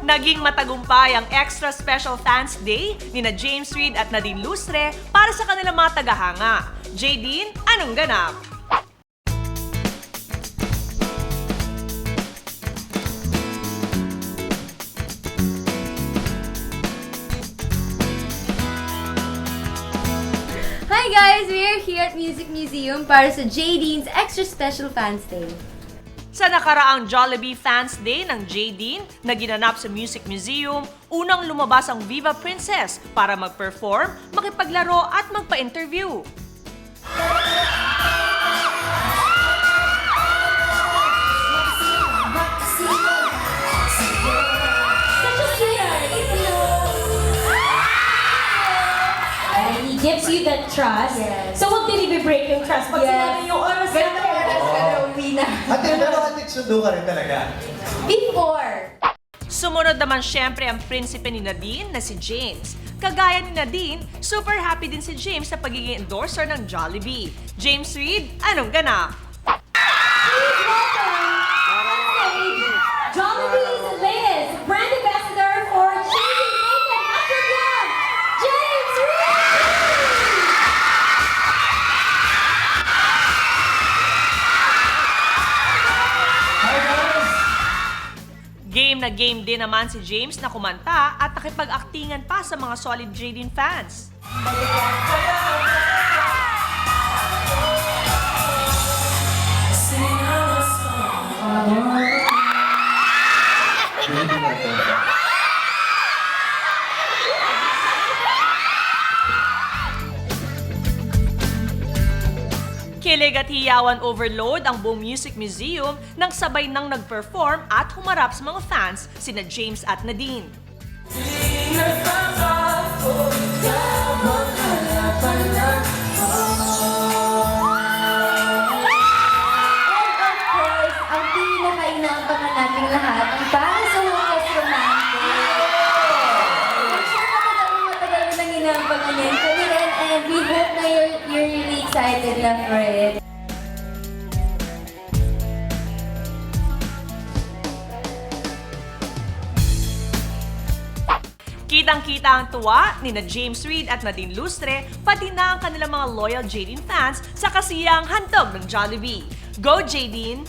Naging matagumpay ang Extra Special Fans Day ni James Reid at Nadine Lustre para sa kanilang mga tagahanga. Jadine, anong ganap? Hi guys! We are here at Music Museum para sa Jadine's Extra Special Fans Day. Sa nakaraang Jollibee Fans Day ng Jadine na ginanap sa Music Museum, unang lumabas ang Viva Princess para mag-perform, makipaglaro at magpa-interview. He gives you that trust. Yes. So wag din i-break yung trust. Pag sinabi yung oras na uwi na. Ate, pero sundo ka rin talaga. Before! Sumunod naman syempre ang prinsipe ni Nadine na si James. Kagaya ni Nadine, super happy din si James sa pagiging endorser ng Jollibee. James Reid, anong ganap? Jollibee's latest brand ambassador for changing makeup after glam, James Reid! Hi guys! Game na game din naman si James na kumanta at nakipag-aktingan pa sa mga solid Jadine fans. Kilig at hiyawan overload ang buong Music Museum nang sabay nang nag-perform at humarap sa mga fans sina James at Nadine. And of course, ang pinaka-inaabangan nating lahat, ang para sa Hocus Romantic. I'm sure matagal mo nang inaabangan yan. Kami rin, and we hope na you're really excited na for it. Kitang-kita ang tuwa ni James Reid at Nadine Lustre, pati na ang kanilang mga loyal Jadine fans sa kasiyang handog ng Jollibee. Go Jadine!